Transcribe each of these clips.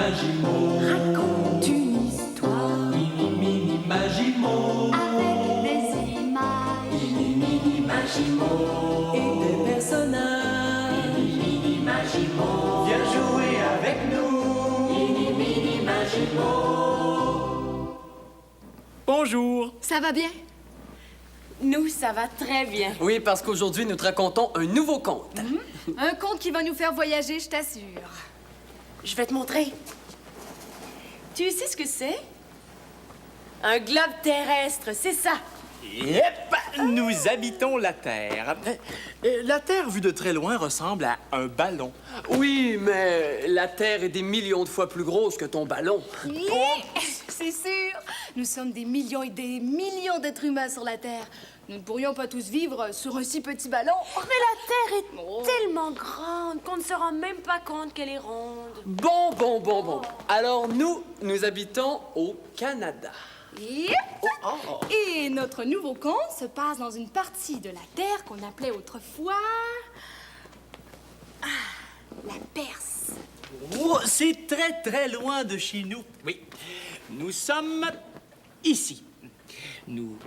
Magimo. Raconte une histoire Mini Magimo. avec des images Mini Magimo. Et des personnages. Mini Magimo. Viens jouer avec nous. Mini Magimo. Bonjour. Ça va bien? Nous, ça va très bien. Oui, parce qu'aujourd'hui, nous te racontons un nouveau conte. Un conte qui va nous faire voyager, je t'assure. Je vais te montrer. Tu sais ce que c'est? Un globe terrestre, c'est ça. Yep! Nous habitons la Terre. La Terre, vue de très loin, ressemble à un ballon. Oui, mais la Terre est des millions de fois plus grosse que ton ballon. C'est sûr. Nous sommes des millions et des millions d'êtres humains sur la Terre. Nous ne pourrions pas tous vivre sur un si petit ballon. Mais la Terre est tellement grande qu'on ne se rend même pas compte qu'elle est ronde. Bon. Alors, nous habitons au Canada. Yep. Et notre nouveau conte se passe dans une partie de la Terre qu'on appelait autrefois... la Perse. Oh, c'est très, très loin de chez nous. Oui. Nous sommes ici. Nous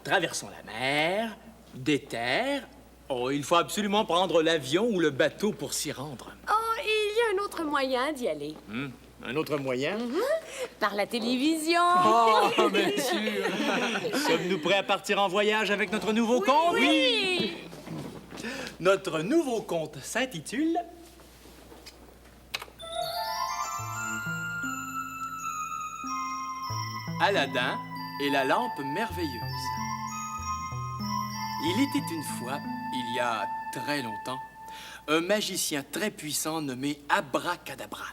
traversons la mer, des terres. Oh, il faut absolument prendre l'avion ou le bateau pour s'y rendre. Oh, il y a un autre moyen d'y aller. Un autre moyen? Par la télévision. Oh, bien sûr! Sommes-nous prêts à partir en voyage avec notre nouveau conte? Oui! Notre nouveau conte s'intitule Aladdin et la lampe merveilleuse. Il était une fois, il y a très longtemps, un magicien très puissant nommé Abracadabra.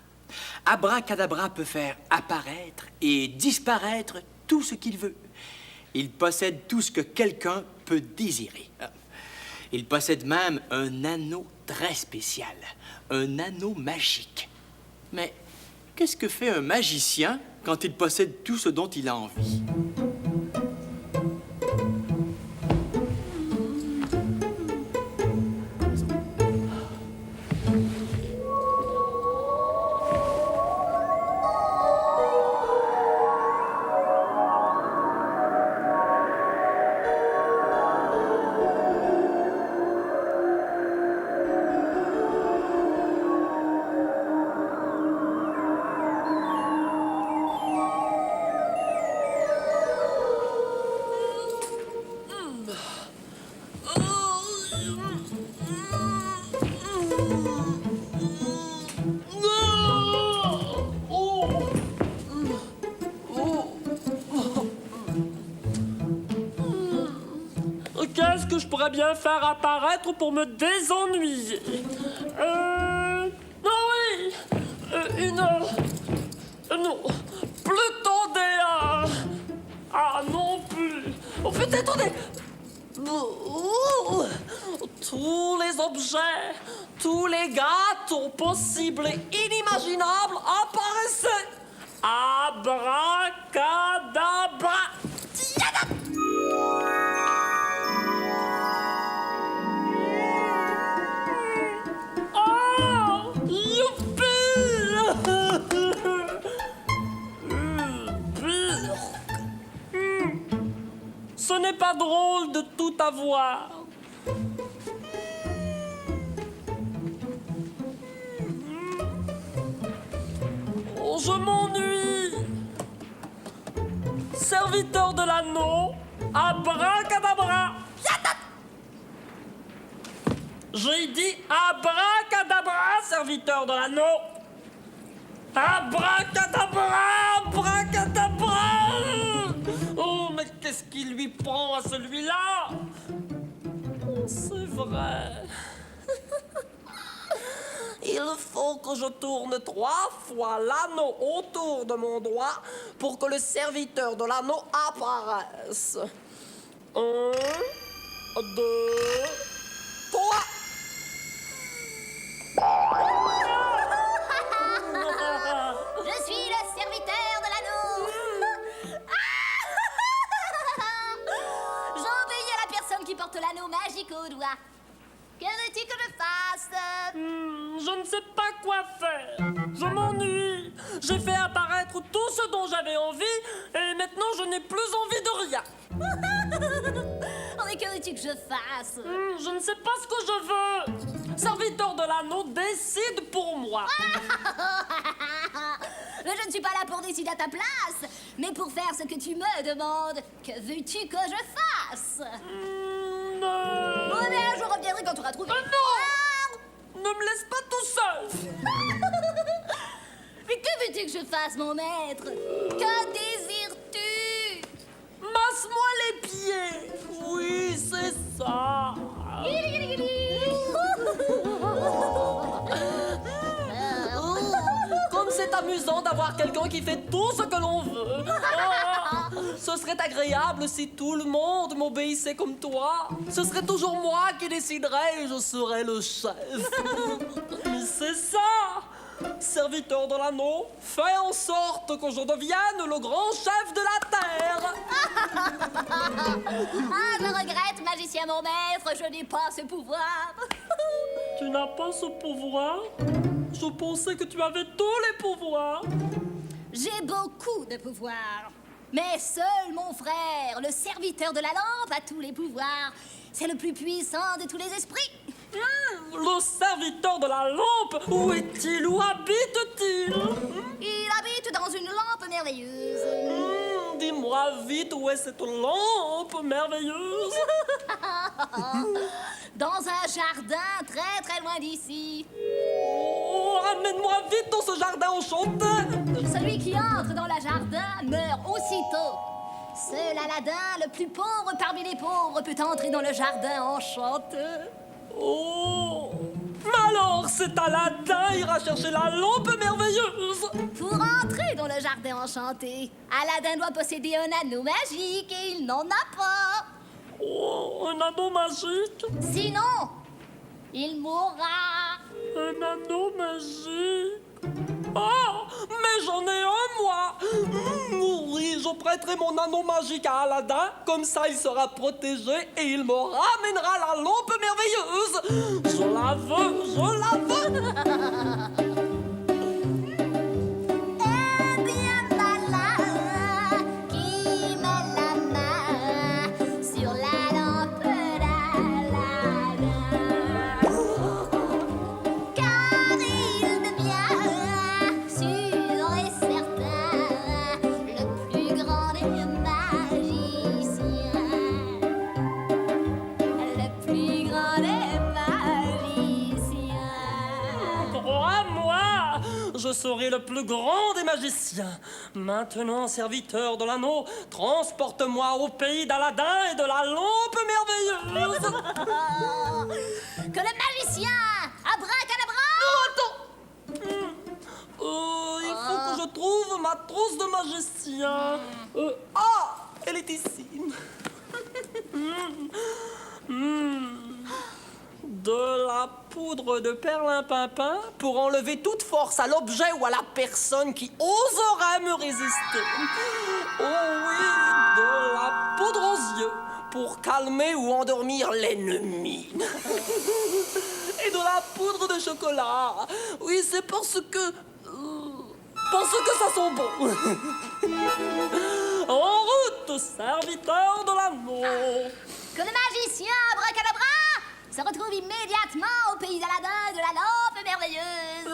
Abracadabra peut faire apparaître et disparaître tout ce qu'il veut. Il possède tout ce que quelqu'un peut désirer. Il possède même un anneau très spécial, un anneau magique. Mais qu'est-ce que fait un magicien quand il possède tout ce dont il a envie? Qu'est-ce que je pourrais bien faire apparaître pour me désennuyer? Non, oui! Non, plutôt des... Ah, non plus! Peut-être des... Tous les objets, tous les gâteaux possibles et inimaginables apparaissaient! Abracadabra! Oh! Youpi! Ce n'est pas drôle de tout avoir. Oh, je m'ennuie. Serviteur de l'anneau, abracadabra. J'ai dit abracadabra, serviteur de l'anneau. Abracadabra, abracadabra. Oh, mais qu'est-ce qui lui prend à celui-là? C'est vrai. Il faut que je tourne 3 fois l'anneau autour de mon doigt pour que le serviteur de l'anneau apparaisse. 1, 2, 3. Je suis le serviteur de l'anneau. J'obéis à la personne qui porte l'anneau magique au doigt. Que veux-tu que je fasse? Je ne sais pas quoi faire. Je m'ennuie. J'ai fait apparaître tout ce dont j'avais envie et maintenant je n'ai plus envie de rien. Oh, mais que veux-tu que je fasse? Je ne sais pas ce que je veux. Serviteur de l'anneau, décide pour moi. Mais je ne suis pas là pour décider à ta place, mais pour faire ce que tu me demandes. Que veux-tu que je fasse? Oh, mais je reviendrai quand tu auras trouvé. Non! Ne me laisse pas tout seul. Mais que veux-tu que je fasse, mon maître? Que désires-tu? Masse-moi les pieds. Oui, c'est ça. Comme c'est amusant d'avoir quelqu'un qui fait tout ce que l'on veut. Ah, ce serait agréable si tout le monde m'obéissait comme toi. Ce serait toujours moi qui déciderais et je serais le chef. Mais c'est ça. Serviteur de l'anneau, fais en sorte que je devienne le grand chef de la Terre. Ah, je regrette, magicien mon maître, je n'ai pas ce pouvoir. Tu n'as pas ce pouvoir? Je pensais que tu avais tous les pouvoirs. J'ai beaucoup de pouvoirs. Mais seul mon frère, le serviteur de la lampe, a tous les pouvoirs. C'est le plus puissant de tous les esprits. Le serviteur de la lampe, où est-il? Où habite-t-il? Il habite dans une lampe merveilleuse. Dis-moi vite, où est cette lampe merveilleuse? Dans un jardin très très loin d'ici. Oh, ramène-moi vite dans ce jardin enchanté. Celui qui entre dans le jardin meurt aussitôt. Seul Aladdin, le plus pauvre parmi les pauvres, peut entrer dans le jardin enchanté. Oh! Mais alors, cet Aladdin ira chercher la lampe merveilleuse! Pour entrer dans le jardin enchanté, Aladdin doit posséder un anneau magique et il n'en a pas. Oh, un anneau magique! Sinon, il mourra. Un anneau magique! Oh! Mais j'en ai un, moi! Oui, je prêterai mon anneau magique à Aladdin, comme ça il sera protégé et il me ramènera la lampe merveilleuse! Je la veux, je la veux! Eh bien, malin, qui met la main sur la lampe d'Aladdin. Car il devient sûr et certain le plus grand des magiciens. Le plus grand des magiciens. Crois-moi, je serai le plus grand des magiciens. Maintenant, serviteur de l'anneau, transporte-moi au pays d'Aladin et de la lampe merveilleuse. Que le magicien abracadabra. Il faut que je trouve ma trousse de magicien. Ah, elle est ici. De la poudre de perlimpinpin pour enlever toute force à l'objet ou à la personne qui oserait me résister. Oh oui, de la poudre aux yeux pour calmer ou endormir l'ennemi. Et de la poudre de chocolat. Oui, c'est parce que ça sent bon. En route, serviteur de l'anneau. Que le magicien abracadabra se retrouve immédiatement au pays d'Aladin et de la lampe merveilleuse.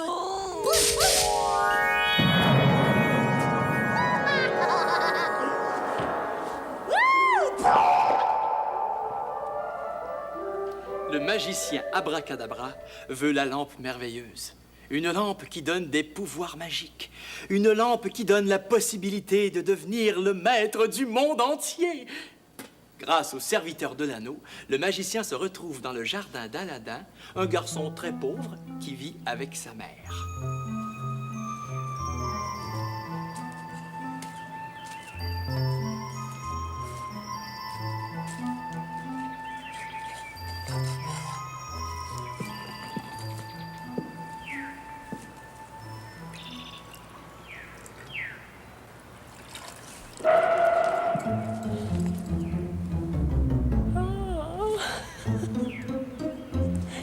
Le magicien Abracadabra veut la lampe merveilleuse. Une lampe qui donne des pouvoirs magiques. Une lampe qui donne la possibilité de devenir le maître du monde entier. Grâce au serviteur de l'anneau, le magicien se retrouve dans le jardin d'Aladin, un garçon très pauvre qui vit avec sa mère.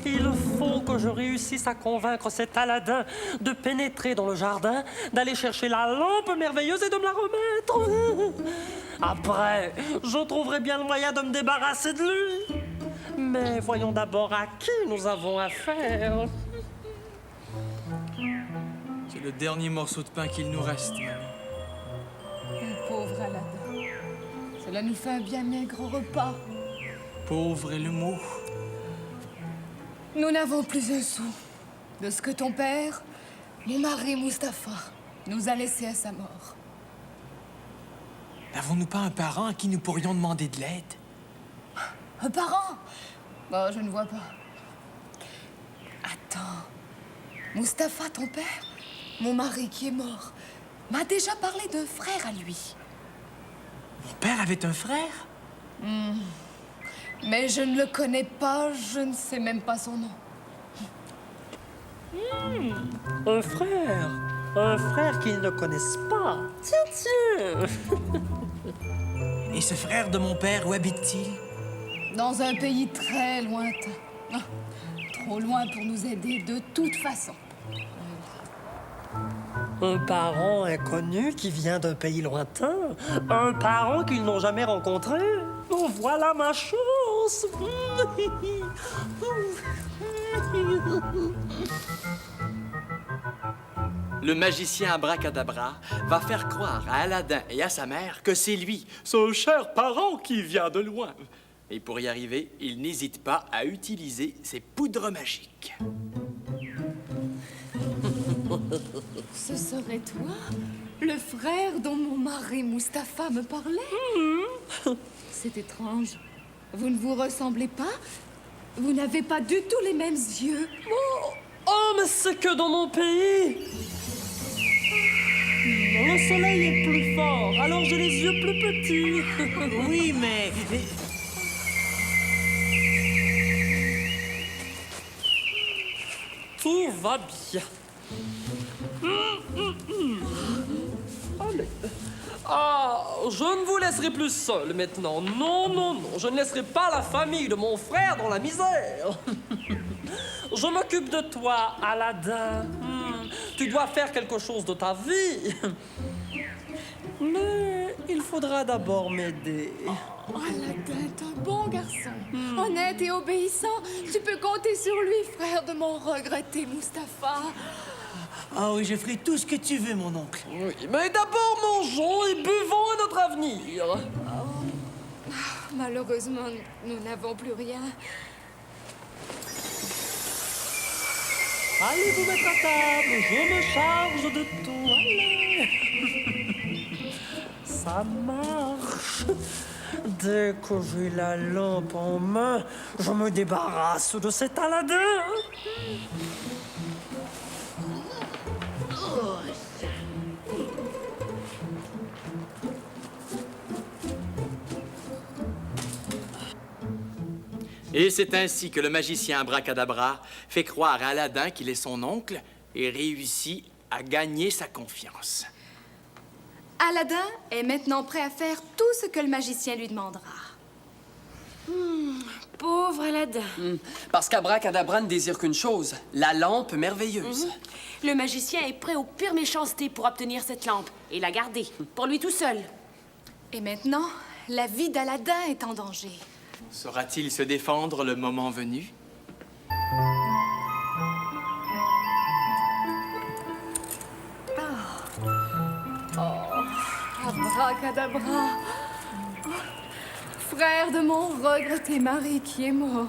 Il faut que je réussisse réussisse à convaincre cet Aladin de pénétrer dans le jardin, d'aller chercher la lampe merveilleuse et de me la remettre. Après, je trouverai bien le moyen de me débarrasser de lui. Mais voyons d'abord à qui nous avons affaire. C'est le dernier morceau de pain qu'il nous reste, maman. Pauvre Aladin. Cela nous fait un bien maigre repas. Pauvre est le mot. Nous n'avons plus un sou de ce que ton père, mon mari Mustapha, nous a laissé à sa mort. N'avons-nous pas un parent à qui nous pourrions demander de l'aide? Un parent? Bon, je ne vois pas. Attends. Mustapha, ton père, mon mari qui est mort, m'a déjà parlé d'un frère à lui. Mon père avait un frère? Mais je ne le connais pas, je ne sais même pas son nom. Un frère qu'ils ne connaissent pas. Tiens. Et ce frère de mon père, où habite-t-il? Dans un pays très lointain. Ah, trop loin pour nous aider de toute façon. Un parent inconnu qui vient d'un pays lointain. Un parent qu'ils n'ont jamais rencontré. Oh, voilà ma chance. Le magicien Abracadabra va faire croire à Aladin et à sa mère que c'est lui, son cher parent, qui vient de loin. Et pour y arriver, il n'hésite pas à utiliser ses poudres magiques. Ce serait toi, le frère dont mon mari Mustapha me parlait? C'est étrange. Vous ne vous ressemblez pas? Vous n'avez pas du tout les mêmes yeux. Oh, mais c'est que dans mon pays, le soleil est plus fort, alors j'ai les yeux plus petits. Oui, mais... Tout va bien. Allez. Ah, je ne vous laisserai plus seul maintenant. Non, non, non. Je ne laisserai pas la famille de mon frère dans la misère. Je m'occupe de toi, Aladin. Tu dois faire quelque chose de ta vie. Mais il faudra d'abord m'aider. Aladin est un bon garçon. Honnête et obéissant. Tu peux compter sur lui, frère de mon regretté Mustapha. Ah oui, je ferai tout ce que tu veux, mon oncle. Oui, mais d'abord mangeons et buvons à notre avenir. Malheureusement, nous n'avons plus rien. Allez vous mettre à table, je me charge de tout. Allez. Ça marche. Dès que j'ai la lampe en main, je me débarrasse de cet Aladin. Et c'est ainsi que le magicien Abracadabra fait croire à Aladin qu'il est son oncle et réussit à gagner sa confiance. Aladin est maintenant prêt à faire tout ce que le magicien lui demandera. Pauvre Aladin. Parce qu'Abracadabra ne désire qu'une chose, la lampe merveilleuse. Le magicien est prêt aux pires méchancetés pour obtenir cette lampe et la garder, pour lui tout seul. Et maintenant, la vie d'Aladin est en danger. Saura-t-il se défendre le moment venu? Abracadabra. Frère de mon regretté mari qui est mort.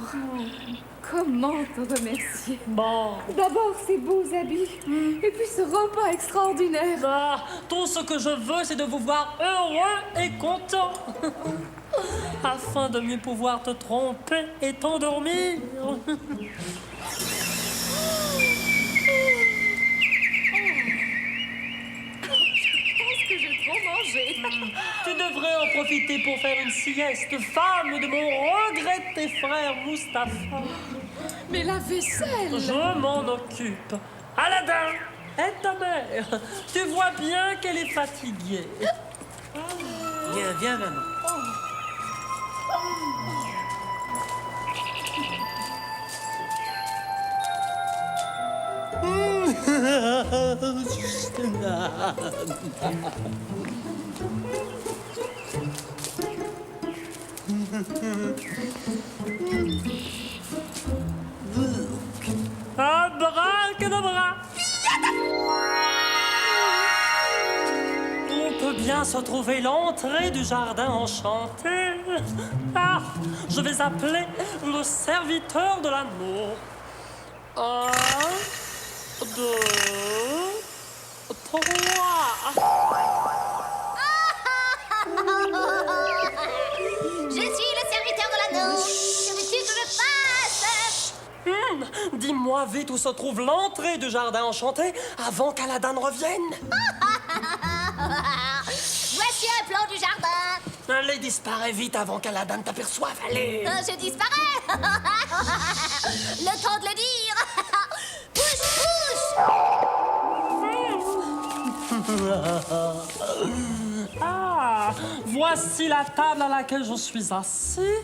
Comment te remercier? Bon. D'abord ces beaux habits, et puis ce repas extraordinaire. Ah, tout ce que je veux, c'est de vous voir heureux et content. Afin de mieux pouvoir te tromper et t'endormir. Je pense que j'ai trop mangé. Tu devrais en profiter pour faire une sieste, femme de mon regretté frère Mustapha. Mais la vaisselle. Je m'en occupe. Aladin, et ta mère. Tu vois bien qu'elle est fatiguée. Viens, viens, maman. Abracadabra. On peut bien se trouver l'entrée du jardin enchanté. Ah, je vais appeler le serviteur de l'anneau. 1, 2, 3. Je suis le serviteur de l'anneau. Que veux-tu que je fasse? Dis-moi vite où se trouve l'entrée du jardin enchanté avant qu'Aladin ne revienne. Voici un plan du jardin. Allez, disparaît vite avant qu'Aladin t'aperçoive. Allez. Je disparais. Le temps de le dire. Pousse, pousse. Ah, voici la table à laquelle je suis assis.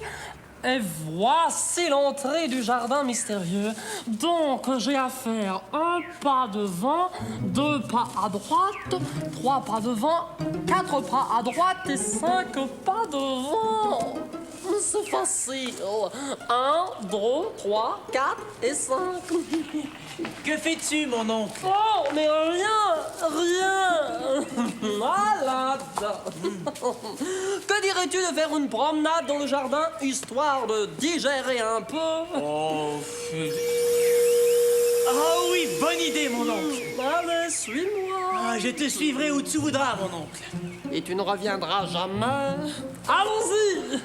Et voici l'entrée du jardin mystérieux. Donc, j'ai à faire un pas devant, 2 pas à droite, 3 pas devant, 4 pas à droite et 5 pas devant. C'est facile. 1, 2, 3, 4 et 5. Que fais-tu, mon oncle? Oh, mais rien. Aladin. Que dirais-tu de faire une promenade dans le jardin, histoire de digérer un peu? Oh, ah oui, bonne idée, mon oncle. Allez, suis-moi. Ah, je te suivrai où tu voudras, mon oncle. Et tu ne reviendras jamais. Allons-y.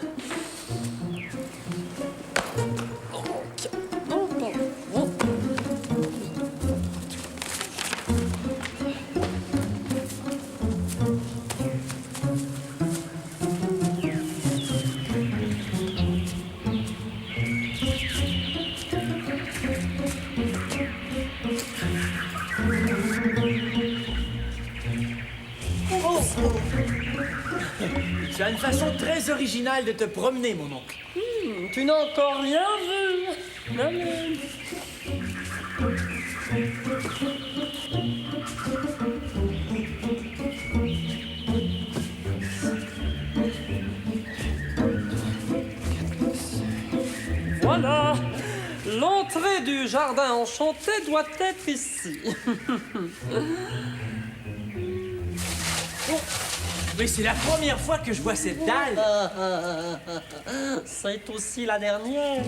Tu as une façon très originale de te promener, mon oncle. Tu n'as encore rien vu. Allez. Voilà. L'entrée du jardin enchanté doit être ici. Oui, c'est la première fois que je vois cette dalle. C'est aussi la dernière.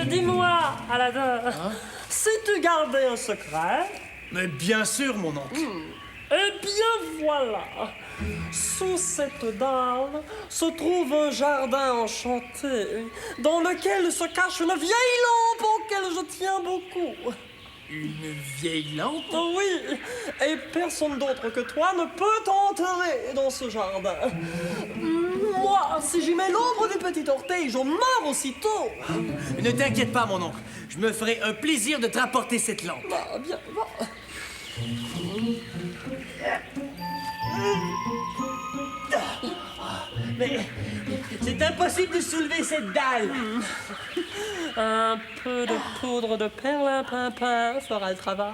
Dis-moi, Aladin, si tu gardais un secret, Mais bien sûr, mon oncle. eh bien voilà. Sous cette dalle se trouve un jardin enchanté dans lequel se cache une vieille lampe auquel je tiens beaucoup. Une vieille lampe? Oh oui, et personne d'autre que toi ne peut entrer dans ce jardin. Moi, si j'y mets l'ombre du petit orteil, je meurs aussitôt. Ne t'inquiète pas, mon oncle. Je me ferai un plaisir de te rapporter cette lampe. Bah, bien, va. Mais c'est impossible de soulever cette dalle. Un peu de poudre de perlimpinpin fera le travail.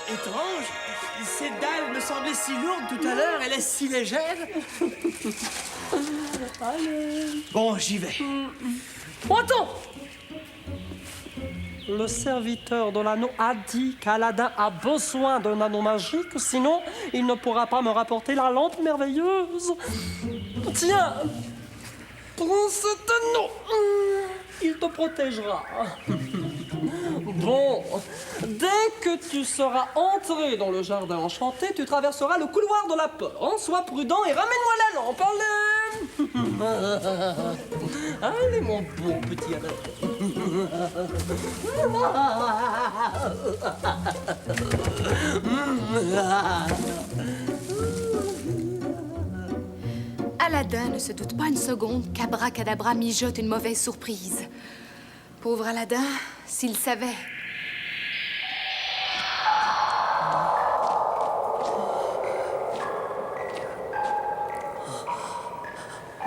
Étrange. Cette dalle me semblait si lourde tout à l'heure. Elle est si légère. Allez. Bon, j'y vais. Oh, attends! Le serviteur de l'anneau a dit qu'Aladin a besoin d'un anneau magique, sinon il ne pourra pas me rapporter la lampe merveilleuse. Tiens, prends cet anneau. Il te protégera. Bon, dès que tu seras entré dans le jardin enchanté, tu traverseras le couloir de la peur. Hein? Sois prudent et ramène-moi la lampe. Allez. Allez, mon bon petit Aladin. Aladin ne se doute pas une seconde qu'Abracadabra mijote une mauvaise surprise. Pauvre Aladin, s'il savait.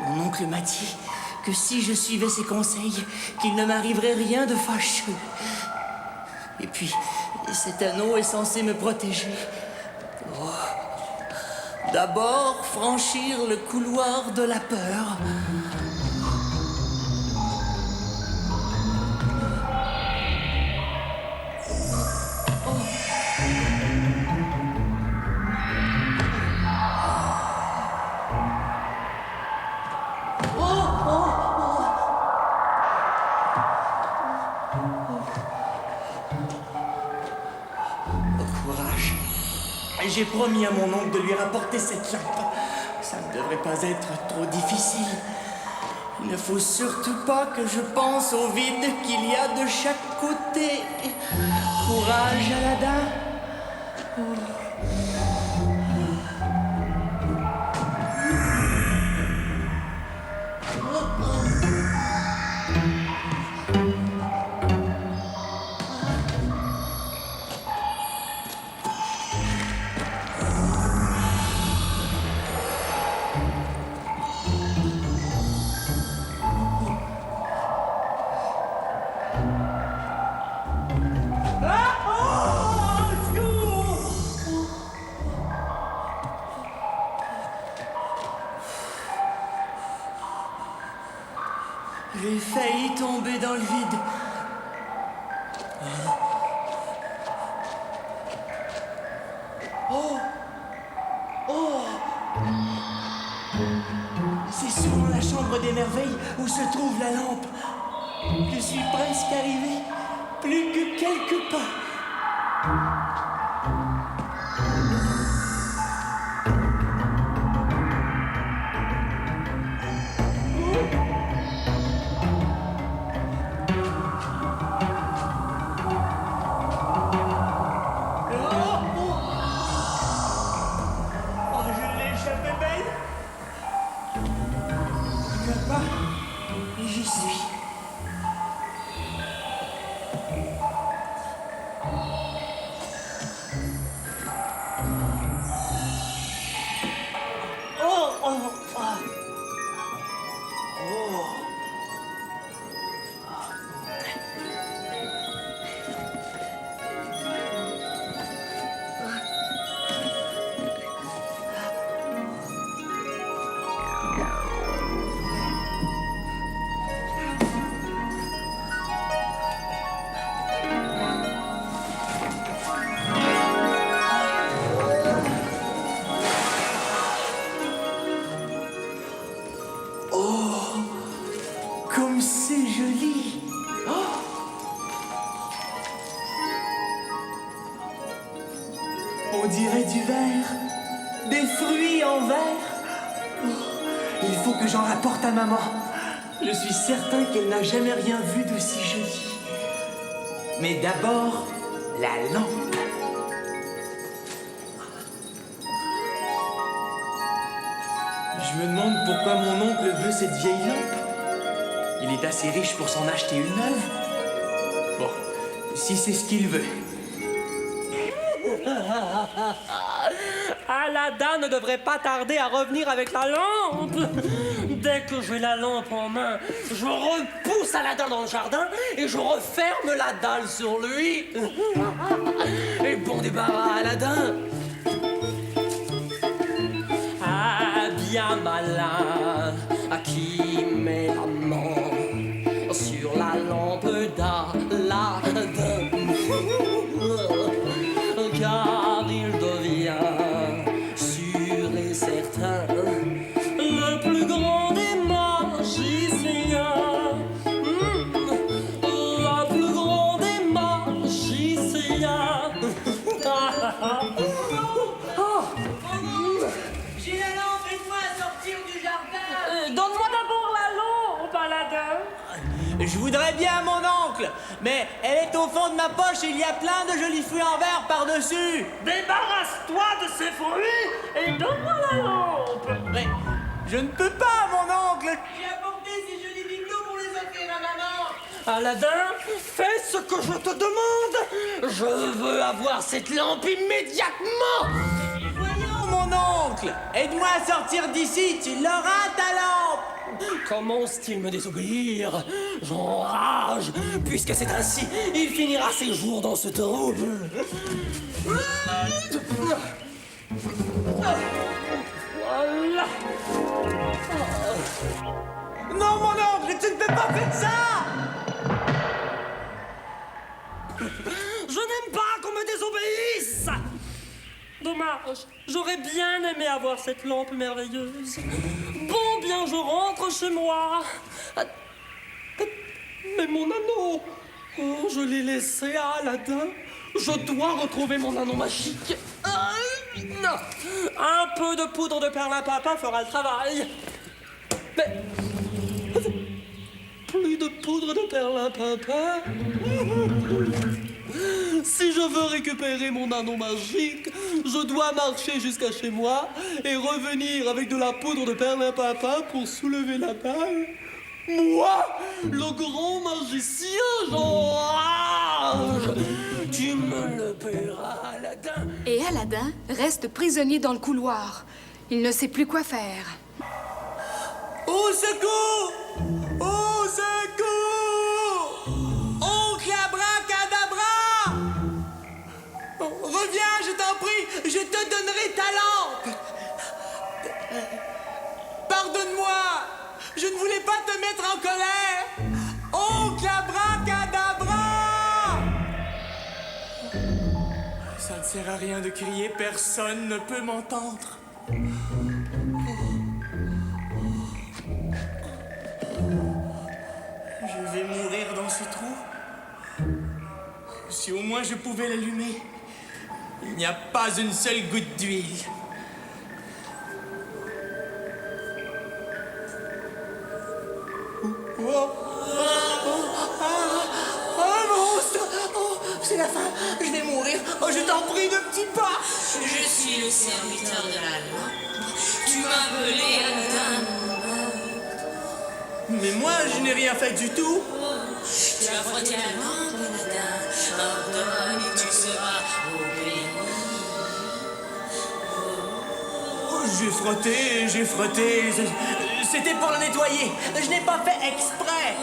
Mon oncle m'a dit que si je suivais ses conseils, qu'il ne m'arriverait rien de fâcheux. Et puis, cet anneau est censé me protéger. Oh. D'abord, franchir le couloir de la peur. J'ai promis à mon oncle de lui rapporter cette lampe. Ça ne devrait pas être trop difficile. Il ne faut surtout pas que je pense au vide qu'il y a de chaque côté. Courage, Aladdin. J'ai failli tomber dans le vide. Oh! Oh! C'est sûrement la chambre des merveilles où se trouve la lampe. Je suis presque arrivé. Plus que quelques pas. J'y suis. Oh, oh, oh. Oh. Comme c'est joli. Oh. On dirait du verre, des fruits en verre. Oh. Il faut que j'en rapporte à maman. Je suis certain qu'elle n'a jamais rien vu d'aussi joli. Mais d'abord, la lampe. Je me demande pourquoi mon oncle veut cette vieille lampe. Il est assez riche pour s'en acheter une neuve. Bon, si c'est ce qu'il veut. Aladdin ne devrait pas tarder à revenir avec la lampe. Dès que j'ai la lampe en main, je repousse Aladdin dans le jardin et je referme la dalle sur lui. Et bon débarras, Aladdin. Ah, bien malin, à qui met la main sur la lampe d'Aladdin. Car il devient sûr et certain le plus grand des magiciens. Le plus grand des magiciens. J'ai la lampe, aide-moi à sortir du jardin. Donne-moi d'abord la lampe, Aladdin. Je voudrais bien mon oncle, mais elle est au fond de ma poche et il y a plein de jolis fruits en verre par-dessus. Débarrasse-toi de ces fruits et donne-moi la lampe. Mais je ne peux pas, mon oncle. J'ai apporté ces jolis bibelots pour les offrir à maman. Aladdin, fais ce que je te demande. Je veux avoir cette lampe immédiatement. Voyons, mon oncle, aide-moi à sortir d'ici, tu l'auras ta lampe. Comment ose-t-il me désobéir? J'enrage. Puisque c'est ainsi, il finira ses jours dans ce trou. Voilà. Non, mon oncle, tu ne peux pas faire ça! Je n'aime pas qu'on me désobéisse! Dommage, j'aurais bien aimé avoir cette lampe merveilleuse. Bon, bien, je rentre chez moi. Mais mon anneau, oh, je l'ai laissé à Aladdin. Je dois retrouver mon anneau magique. Non. Un peu de poudre de perlimpinpin fera le travail. Mais plus de poudre de perlimpinpin. Si je veux récupérer mon anneau magique, je dois marcher jusqu'à chez moi et revenir avec de la poudre de perlimpinpin pour soulever la balle. Moi, le grand magicien, j'enrage. Tu me le paieras, Aladdin. Et Aladdin reste prisonnier dans le couloir. Il ne sait plus quoi faire. Au secours! Au secours! Oncle Abracadabra! Reviens, je t'en prie, je te donnerai ta lampe! Pardonne-moi, je ne voulais pas te mettre en colère! Oncle Abracadabra! Ça ne sert à rien de crier, personne ne peut m'entendre. Je vais mourir dans ce trou. Si au moins je pouvais l'allumer. Il n'y a pas une seule goutte d'huile. Monstre! Oh, c'est la fin. Je vais mourir. Oh, je t'en prie, de petits pas. Je suis le serviteur de la lampe. Tu m'as appelé Aladdin. Mais moi, je n'ai rien fait du tout. Tu as frotté la lampe, Aladdin. Ordonne et tu seras obéi. Oh, j'ai frotté. C'était pour le nettoyer. Je n'ai pas fait exprès.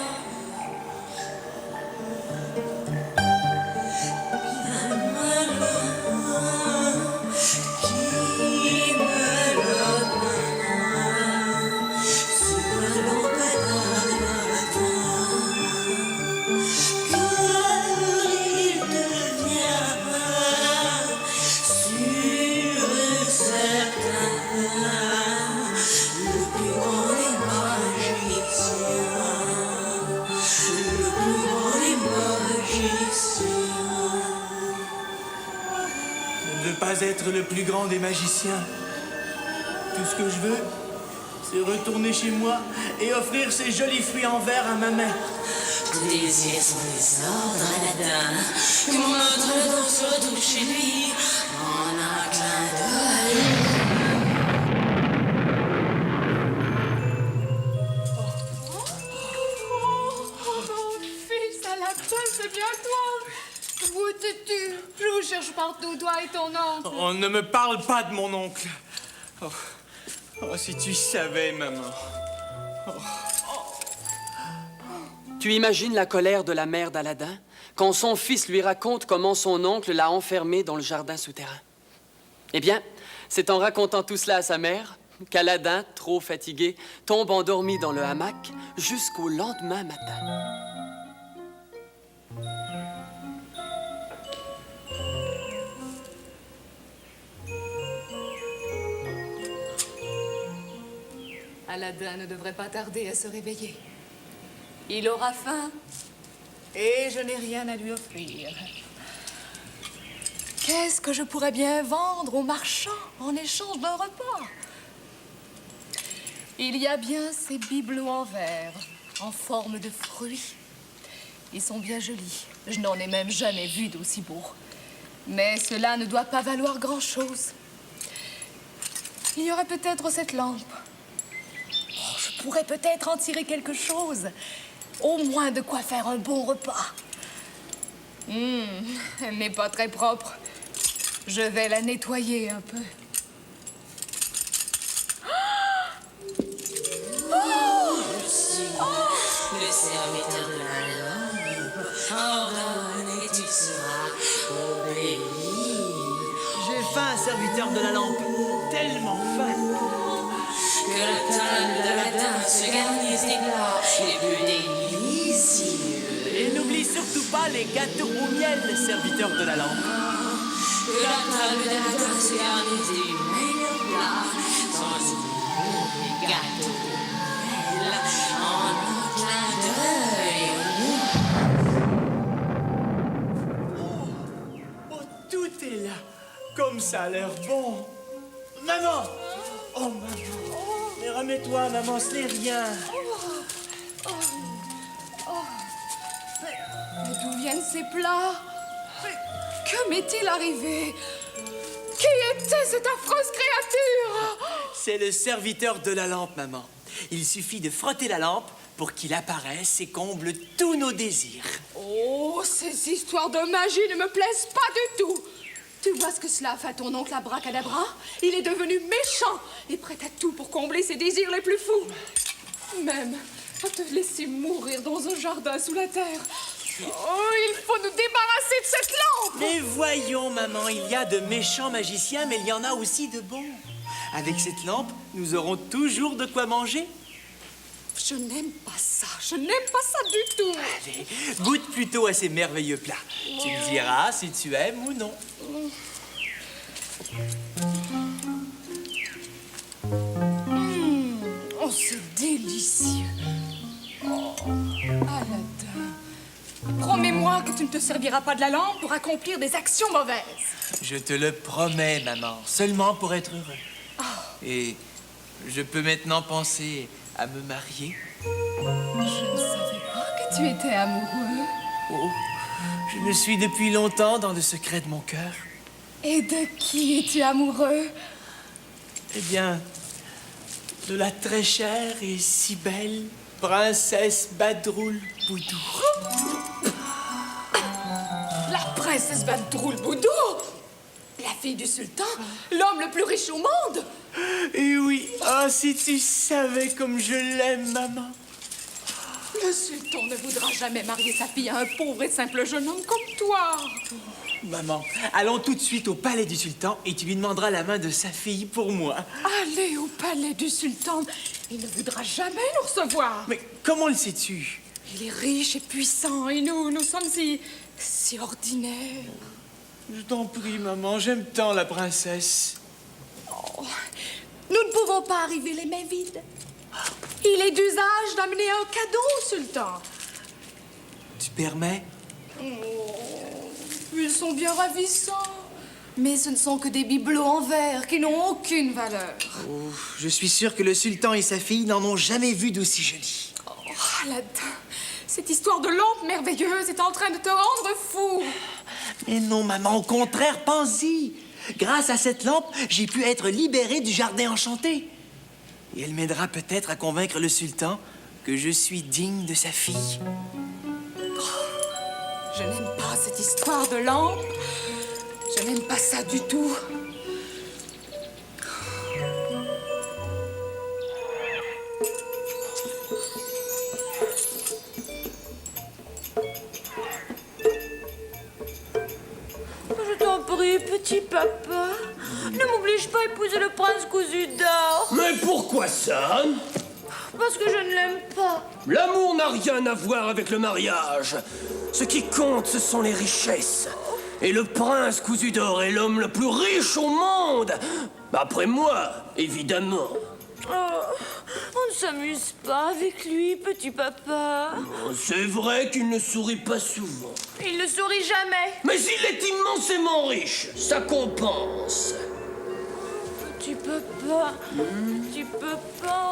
Pas être le plus grand des magiciens. Tout ce que je veux, c'est retourner chez moi et offrir ces jolis fruits en verre à ma mère. Tes désirs sont des ordres, Aladdin. Mon autre don se retrouve chez lui en un clin d'œil. Mon fils Aladdin, c'est bien toi. Où étais-tu? Je vous cherche partout, toi et ton oncle. On ne me parle pas de mon oncle. Oh, si tu savais, maman. Tu imagines la colère de la mère d'Aladin quand son fils lui raconte comment son oncle l'a enfermé dans le jardin souterrain? Eh bien, c'est en racontant tout cela à sa mère qu'Aladin, trop fatigué, tombe endormi dans le hamac jusqu'au lendemain matin. Aladdin ne devrait pas tarder à se réveiller. Il aura faim et je n'ai rien à lui offrir. Qu'est-ce que je pourrais bien vendre aux marchands en échange d'un repas? Il y a bien ces bibelots en verre, en forme de fruits. Ils sont bien jolis. Je n'en ai même jamais vu d'aussi beaux. Mais cela ne doit pas valoir grand-chose. Il y aurait peut-être cette lampe. Je pourrais peut-être en tirer quelque chose. Au moins de quoi faire un bon repas. Elle n'est pas très propre. Je vais la nettoyer un peu. Oh! le serviteur de la lampe. Ordonne et tu seras obéi. J'ai faim, serviteur de la lampe. Tellement faim. Que la table d'Aladin se garnisse des plats les plus délicieux. Et n'oublie surtout pas les gâteaux au miel, serviteur de la lampe. Que la table d'Aladin se garnisse des meilleurs plats, sans oublier les gâteaux au miel, en un clin d'œil. Oh, tout est là. Comme ça a l'air bon. Maman! Oh, maman. Mais remets-toi, maman, ce n'est rien. Mais d'où viennent ces plats? Mais que m'est-il arrivé? Qui était cette affreuse créature? C'est le serviteur de la lampe, maman. Il suffit de frotter la lampe pour qu'il apparaisse et comble tous nos désirs. Oh, ces histoires de magie ne me plaisent pas du tout. Tu vois ce que cela fait à ton oncle Abracadabra? Il est devenu méchant et prêt à tout pour combler ses désirs les plus fous. Même à te laisser mourir dans un jardin sous la terre. Oh, il faut nous débarrasser de cette lampe! Mais voyons, maman, il y a de méchants magiciens, mais il y en a aussi de bons. Avec cette lampe, nous aurons toujours de quoi manger. Je n'aime pas ça. Je n'aime pas ça du tout. Allez, goûte plutôt à ces merveilleux plats. Tu me diras si tu aimes ou non. Oh, c'est délicieux. Oh, Aladin, promets-moi que tu ne te serviras pas de la lampe pour accomplir des actions mauvaises. Je te le promets, maman, seulement pour être heureux. Et je peux maintenant penser à me marier. Je ne savais pas que tu étais amoureux. Oh, je le suis depuis longtemps dans le secret de mon cœur. Et de qui es-tu amoureux? Eh bien, de la très chère et si belle princesse Badroul Boudour. La princesse Badroul Boudour? La fille du sultan? L'homme le plus riche au monde? Et oui, oh, si tu savais comme je l'aime, maman. Le sultan ne voudra jamais marier sa fille à un pauvre et simple jeune homme comme toi. Maman, allons tout de suite au palais du sultan et tu lui demanderas la main de sa fille pour moi. Allez au palais du sultan. Il ne voudra jamais nous recevoir. Mais comment le sais-tu? Il est riche et puissant et nous sommes si ordinaires. Je t'en prie, maman, j'aime tant la princesse. Nous ne pouvons pas arriver les mains vides. Il est d'usage d'amener un cadeau au sultan. Tu permets? Ils sont bien ravissants. Mais ce ne sont que des bibelots en verre qui n'ont aucune valeur. Oh, je suis sûr que le sultan et sa fille n'en ont jamais vu d'aussi joli. Oh, Aladin, cette histoire de lampe merveilleuse est en train de te rendre fou. Mais non, maman, au contraire, pense-y. Grâce à cette lampe, j'ai pu être libéré du jardin enchanté. Et elle m'aidera peut-être à convaincre le sultan que je suis digne de sa fille. Je n'aime pas cette histoire de lampe. Je n'aime pas ça du tout. Je t'en prie, petit papa. Ne m'oblige pas à épouser le prince cousu d'or. Mais pourquoi ça? Parce que je ne l'aime pas. L'amour n'a rien à voir avec le mariage. Ce qui compte, ce sont les richesses. Et le prince cousu d'or est l'homme le plus riche au monde. Après moi, évidemment. On ne s'amuse pas avec lui, petit papa. C'est vrai qu'il ne sourit pas souvent. Il ne sourit jamais. Mais il est immensément riche. Ça compense. Petit papa, petit papa,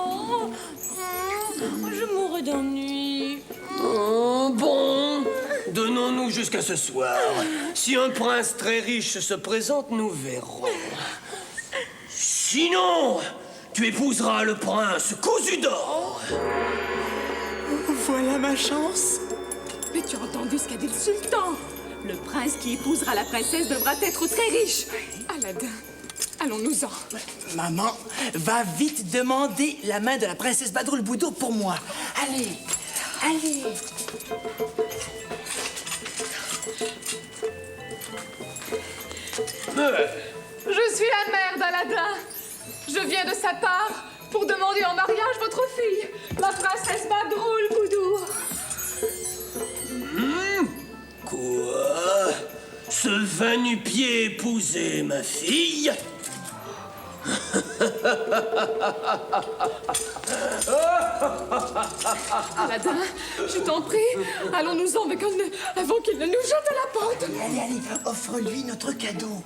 je mourrais d'ennui. Bon, donnons-nous jusqu'à ce soir. Si un prince très riche se présente, nous verrons. Sinon, tu épouseras le prince cousu d'or. Voilà ma chance. Mais tu as entendu ce qu'a dit le sultan. Le prince qui épousera la princesse devra être très riche. Aladin, allons-nous-en. Maman, va vite demander la main de la princesse Badroul Boudour pour moi. Allez. Allez. Je suis la mère d'Aladin. Je viens de sa part pour demander en mariage votre fille, la princesse Badroul Boudour. Quoi? Ce va-nu-pied épouser ma fille? Aladin, je t'en prie, allons-nous-en avant qu'il ne nous jette à la porte. Allez, allez, offre-lui notre cadeau.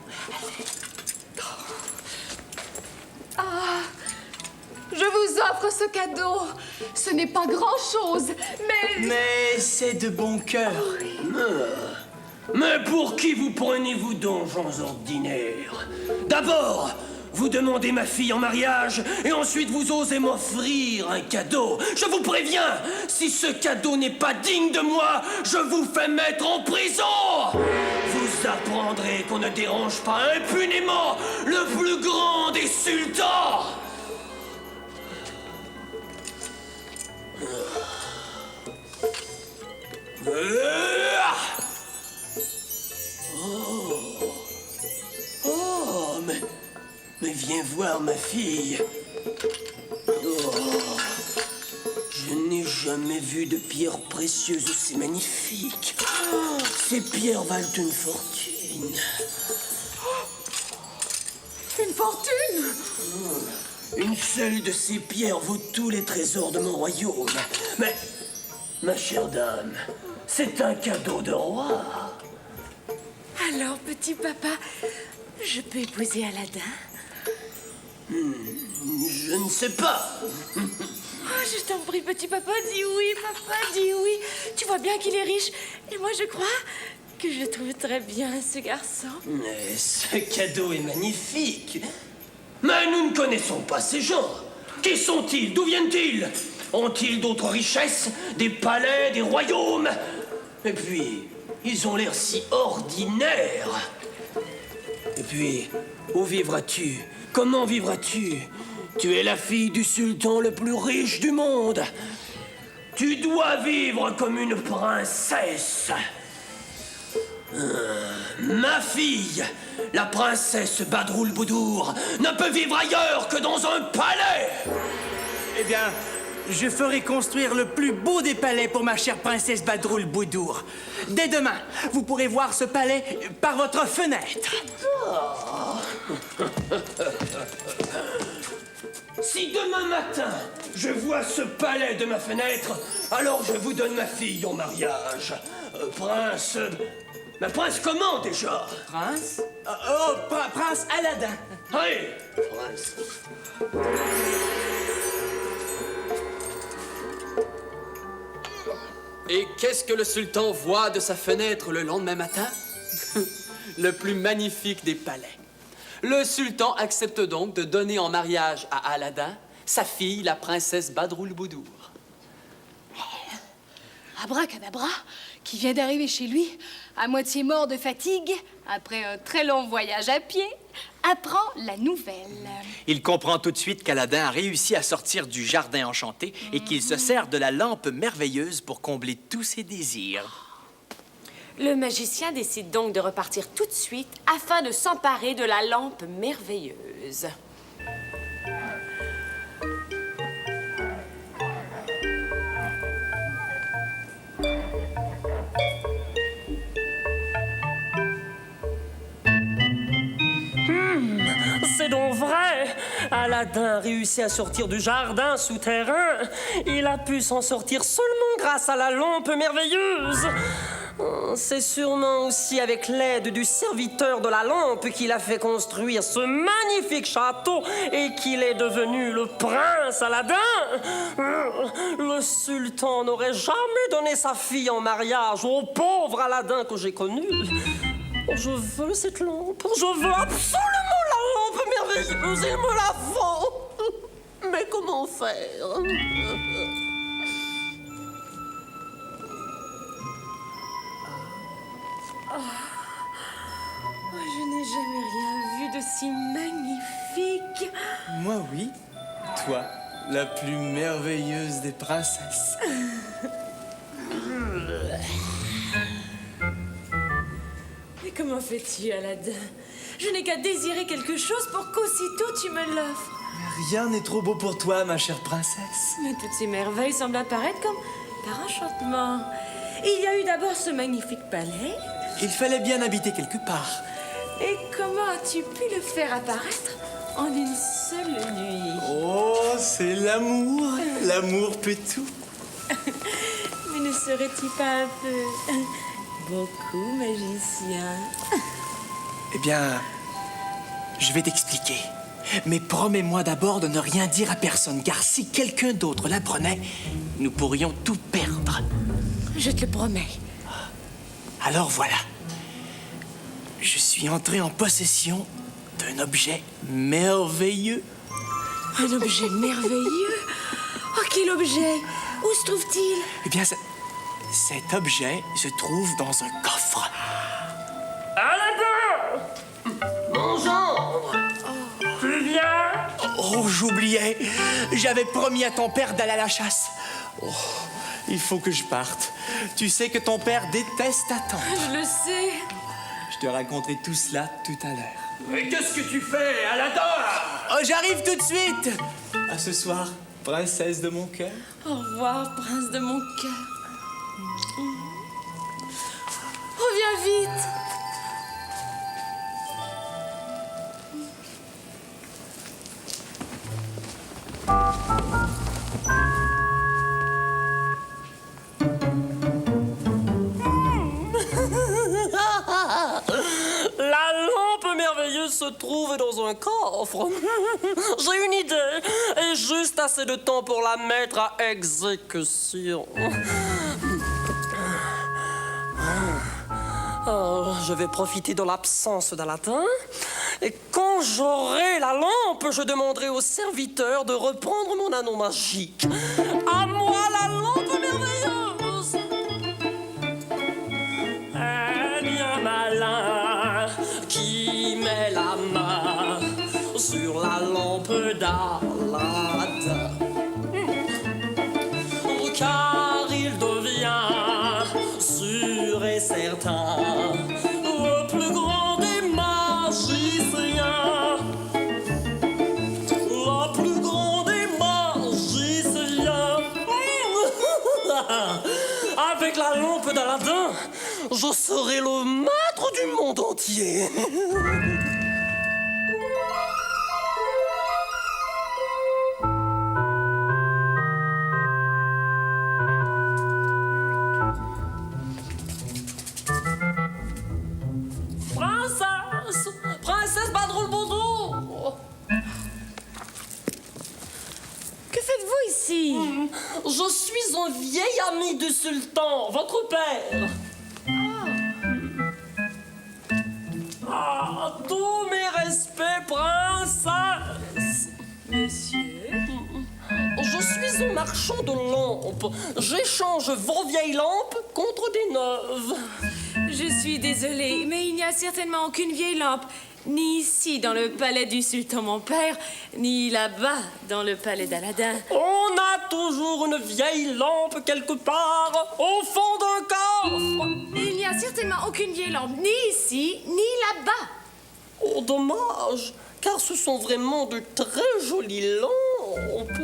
Ah, je vous offre ce cadeau. Ce n'est pas grand-chose, mais... Mais c'est de bon cœur. Mais pour qui vous prenez-vous donc, gens ordinaires? D'abord, vous demandez ma fille en mariage et ensuite vous osez m'offrir un cadeau. Je vous préviens, si ce cadeau n'est pas digne de moi, je vous fais mettre en prison. Vous apprendrez qu'on ne dérange pas impunément le plus grand des sultans. Oh, mais viens voir ma fille. Oh, je n'ai jamais vu de pierres précieuses aussi magnifiques. Oh, ces pierres valent une fortune. Une fortune? Une seule de ces pierres vaut tous les trésors de mon royaume. Mais, ma chère dame, c'est un cadeau de roi. Alors, petit papa, je peux épouser Aladin? Je ne sais pas. Oh, je t'en prie, petit papa, dis oui, papa, dis oui. Tu vois bien qu'il est riche. Et moi, je crois que je trouve très bien ce garçon. Mais ce cadeau est magnifique. Mais nous ne connaissons pas ces gens. Qui sont-ils? D'où viennent-ils? Ont-ils d'autres richesses? Des palais, des royaumes? Et puis, ils ont l'air si ordinaires. Et puis, où vivras-tu? Comment vivras-tu? Tu es la fille du sultan le plus riche du monde. Tu dois vivre comme une princesse. Ma fille, la princesse Badroul Boudour, ne peut vivre ailleurs que dans un palais. Eh bien, je ferai construire le plus beau des palais pour ma chère princesse Badroul Boudour. Dès demain, vous pourrez voir ce palais par votre fenêtre. Si demain matin, je vois ce palais de ma fenêtre, alors je vous donne ma fille en mariage. Prince... Mais prince comment déjà? Prince? Prince Aladin. Oui, prince. Et qu'est-ce que le sultan voit de sa fenêtre le lendemain matin? Le plus magnifique des palais. Le sultan accepte donc de donner en mariage à Aladin sa fille, la princesse Badroul Boudour. Abracadabra, qui vient d'arriver chez lui, à moitié mort de fatigue, après un très long voyage à pied, apprend la nouvelle. Il comprend tout de suite qu'Aladin a réussi à sortir du jardin enchanté et qu'il se sert de la lampe merveilleuse pour combler tous ses désirs. Le magicien décide donc de repartir tout de suite afin de s'emparer de la lampe merveilleuse. C'est donc vrai! Aladin a réussi à sortir du jardin souterrain. Il a pu s'en sortir seulement grâce à la lampe merveilleuse. C'est sûrement aussi avec l'aide du serviteur de la lampe qu'il a fait construire ce magnifique château et qu'il est devenu le prince Aladin. Le sultan n'aurait jamais donné sa fille en mariage au pauvre Aladin que j'ai connu. Je veux cette lampe. Je veux absolument la lampe merveilleuse. Il me la faut. Mais comment faire? Je n'ai jamais rien vu de si magnifique. Moi, oui. Toi, la plus merveilleuse des princesses. fais-tu, Aladdin? Je n'ai qu'à désirer quelque chose pour qu'aussitôt tu me l'offres. Rien n'est trop beau pour toi, ma chère princesse. Mais toutes ces merveilles semblent apparaître comme par enchantement. Il y a eu d'abord ce magnifique palais. Il fallait bien habiter quelque part. Et comment as-tu pu le faire apparaître en une seule nuit? Oh, c'est l'amour. L'amour peut tout. Mais ne serait-il pas un peu beaucoup magicien? Eh bien, je vais t'expliquer. Mais promets-moi d'abord de ne rien dire à personne, car si quelqu'un d'autre l'apprenait, nous pourrions tout perdre. Je te le promets. Alors voilà. Je suis entré en possession d'un objet merveilleux. Un objet merveilleux? Oh, quel objet? Où se trouve-t-il? Eh bien, cet objet se trouve dans un coffre. Aladdin! Mon gendre! Tu viens? Oh, j'oubliais. J'avais promis à ton père d'aller à la chasse. Oh, il faut que je parte. Tu sais que ton père déteste attendre. Je le sais. Je te raconterai tout cela tout à l'heure. Mais qu'est-ce que tu fais, Aladdin? Oh, j'arrive tout de suite. À ce soir, princesse de mon cœur. Au revoir, prince de mon cœur. Reviens vite. La lampe merveilleuse se trouve dans un coffre. J'ai une idée et juste assez de temps pour la mettre à exécution. Je vais profiter de l'absence d'Aladdin et quand j'aurai la lampe, je demanderai au serviteur de reprendre mon anneau magique. À moi la lampe merveilleuse! Un bien malin qui met la main sur la lampe d'Aladdin. Car il devient sûr et certain le plus grand des magiciens. Le plus grand des magiciens. Avec la lampe d'Aladdin, je serai le maître du monde entier. Princesse Badroul Boudour! Que faites-vous ici? Je suis un vieil ami du sultan, votre père. Tous mes respects, princesse. Monsieur? Je suis un marchand de lampes. J'échange vos vieilles lampes contre des neuves. Je suis désolée, mais il n'y a certainement aucune vieille lampe, ni ici dans le palais du sultan mon père, ni là-bas dans le palais d'Aladin. On a toujours une vieille lampe quelque part au fond d'un coffre. Il n'y a certainement aucune vieille lampe, ni ici, ni là-bas. Oh, dommage, car ce sont vraiment de très jolies lampes.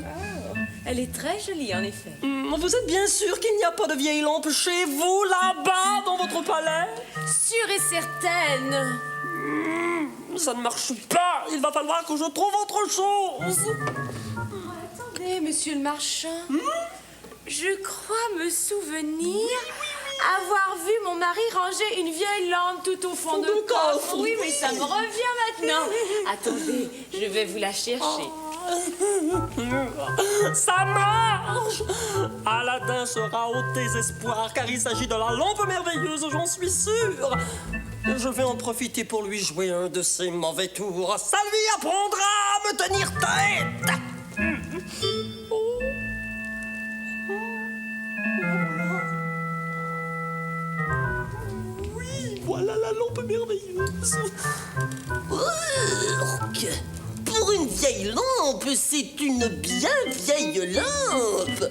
Elle est très jolie, en effet. Vous êtes bien sûr qu'il n'y a pas de vieille lampe chez vous, là-bas, dans votre palais? Sûre et certaine. Ça ne marche pas. Il va falloir que je trouve autre chose. Attendez, monsieur le marchand. Je crois me souvenir avoir vu mon mari ranger une vieille lampe tout au fond de coffre. Oui, mais ça me revient maintenant. Attendez, je vais vous la chercher. Ça marche! Aladdin sera au désespoir car il s'agit de la lampe merveilleuse, j'en suis sûr. Je vais en profiter pour lui jouer un de ses mauvais tours. Ça lui apprendra à me tenir tête! Oui, voilà la lampe merveilleuse. Pour une vieille lampe, c'est une bien vieille lampe.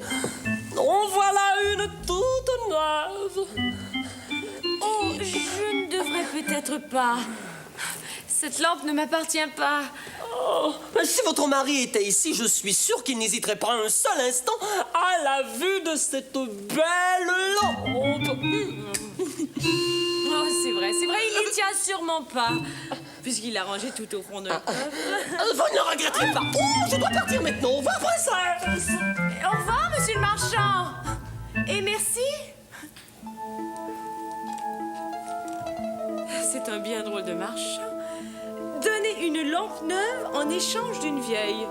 En voilà une toute neuve. Oh, je ne devrais peut-être pas. Cette lampe ne m'appartient pas. Oh, si votre mari était ici, je suis sûr qu'il n'hésiterait pas un seul instant à la vue de cette belle lampe. Oh, c'est vrai, il n'y tient sûrement pas. Puisqu'il l'a rangé tout au fond de la coffre. Vous ne regretterez pas. Oh, je dois partir maintenant. Au revoir, princesse. Au revoir, monsieur le marchand. Et merci. C'est un bien drôle de marchand. Donner une lampe neuve en échange d'une vieille.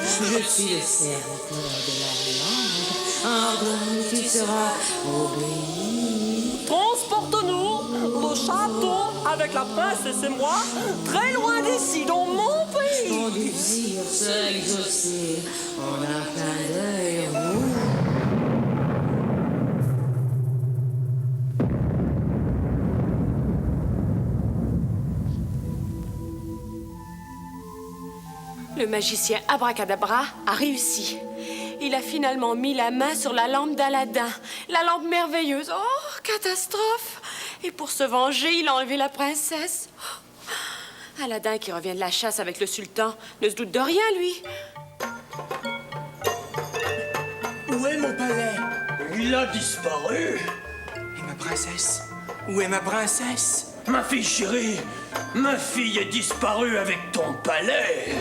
Je suis le serviteur de la lampe, en dont tu seras obéi. Transporte-nous au château avec la princesse et moi, très loin d'ici, dans mon pays. Ton désir serait exaucé en un clin d'œil. Le magicien Abracadabra a réussi. Il a finalement mis la main sur la lampe d'Aladin, la lampe merveilleuse. Oh, catastrophe! Et pour se venger, il a enlevé la princesse. Oh. Aladin, qui revient de la chasse avec le sultan, ne se doute de rien, lui. Où est mon palais? Il a disparu. Et ma princesse? Où est ma princesse? Ma fille chérie, ma fille est disparue avec ton palais.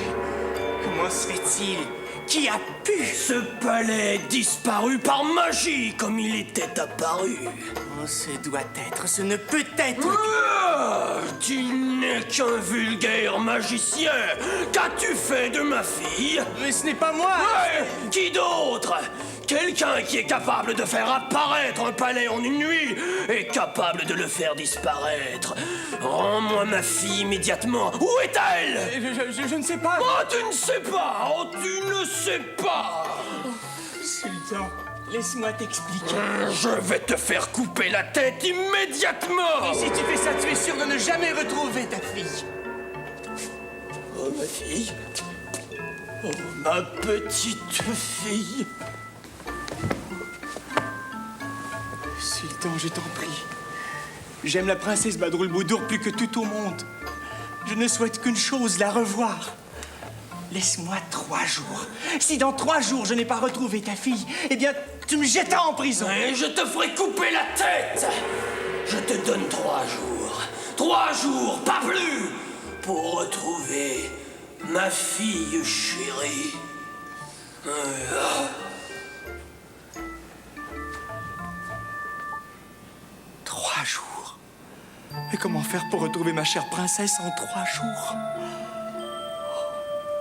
Comment se fait-il? Qui a pu? Ce palais est disparu par magie comme il était apparu. Oh, ce doit être, ce ne peut être... Ah, tu n'es qu'un vulgaire magicien. Qu'as-tu fait de ma fille? Mais ce n'est pas moi! Ouais, qui d'autre? Quelqu'un qui est capable de faire apparaître un palais en une nuit est capable de le faire disparaître. Rends-moi ma fille immédiatement. Où est-elle? Je ne sais pas. Oh, tu ne sais pas. Oh, tu ne sais pas. Sultan, laisse-moi t'expliquer. Je vais te faire couper la tête immédiatement. Et si tu fais ça, tu es sûr de ne jamais retrouver ta fille. Oh, ma fille. Oh, ma petite fille. Sultan, je t'en prie. J'aime la princesse Badroulboudour plus que tout au monde. Je ne souhaite qu'une chose, la revoir. Laisse-moi 3 jours. Si dans 3 jours je n'ai pas retrouvé ta fille, eh bien, tu me jetteras en prison. Et je te ferai couper la tête. Je te donne 3 jours. 3 jours, pas plus, pour retrouver ma fille chérie. 3 jours. Et comment faire pour retrouver ma chère princesse en 3 jours?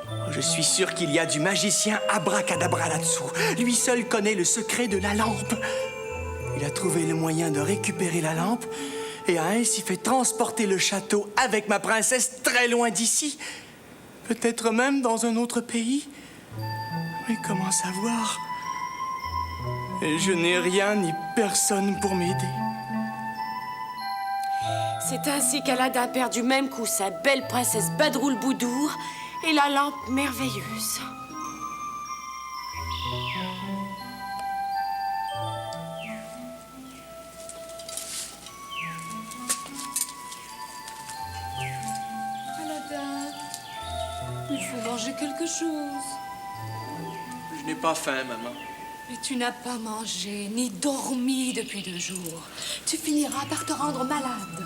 Oh, je suis sûr qu'il y a du magicien Abracadabra là-dessous. Lui seul connaît le secret de la lampe. Il a trouvé le moyen de récupérer la lampe et a ainsi fait transporter le château avec ma princesse très loin d'ici. Peut-être même dans un autre pays. Mais comment savoir? Et je n'ai rien ni personne pour m'aider. C'est ainsi qu'Aladin perd du même coup sa belle princesse Badroulboudour et la lampe merveilleuse. Aladin, il faut manger quelque chose. Je n'ai pas faim, maman. Mais tu n'as pas mangé ni dormi depuis 2 jours. Tu finiras par te rendre malade.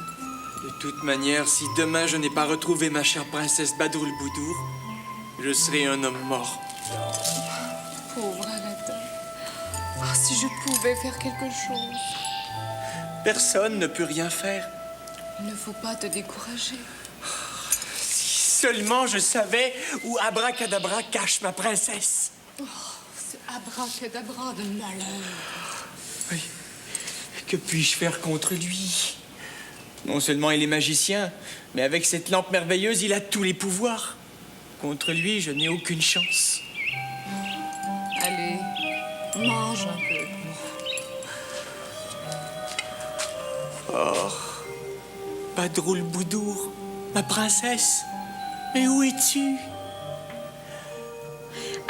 De toute manière, si demain je n'ai pas retrouvé ma chère princesse Badroulboudour, je serai un homme mort. Pauvre Aladin. Ah, si je pouvais faire quelque chose. Personne ne peut rien faire. Il ne faut pas te décourager. Si seulement je savais où Abracadabra cache ma princesse. Oh, ce abracadabra de malheur. Oui. Que puis-je faire contre lui? Non seulement il est magicien, mais avec cette lampe merveilleuse, il a tous les pouvoirs. Contre lui, je n'ai aucune chance. Allez, mange un peu. Oh, Badroul Boudour, ma princesse, mais où es-tu?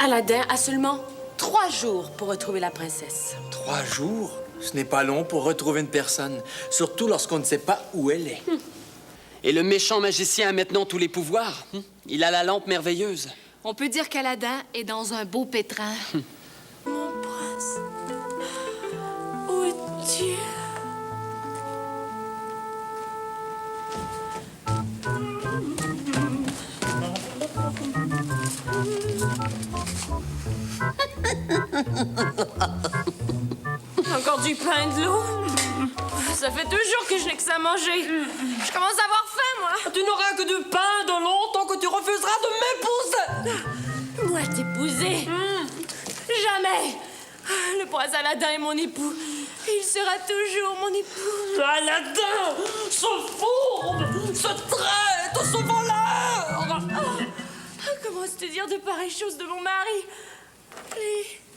Aladdin a seulement 3 jours pour retrouver la princesse. 3 jours? Ce n'est pas long pour retrouver une personne, surtout lorsqu'on ne sait pas où elle est. Et le méchant magicien a maintenant tous les pouvoirs. Il a la lampe merveilleuse. On peut dire qu'Aladin est dans un beau pétrin. Mon prince, où es-tu? Encore du pain et de l'eau? Ça fait 2 jours que je n'ai que ça à manger. Je commence à avoir faim, moi. Tu n'auras que du pain de long tant que tu refuseras de m'épouser. Moi, t'épouser? Jamais. Le prince Aladdin est mon époux. Il sera toujours mon époux. Aladdin, ce fourbe, ce traître, ce voleur. Comment te dire de pareilles choses de mon mari?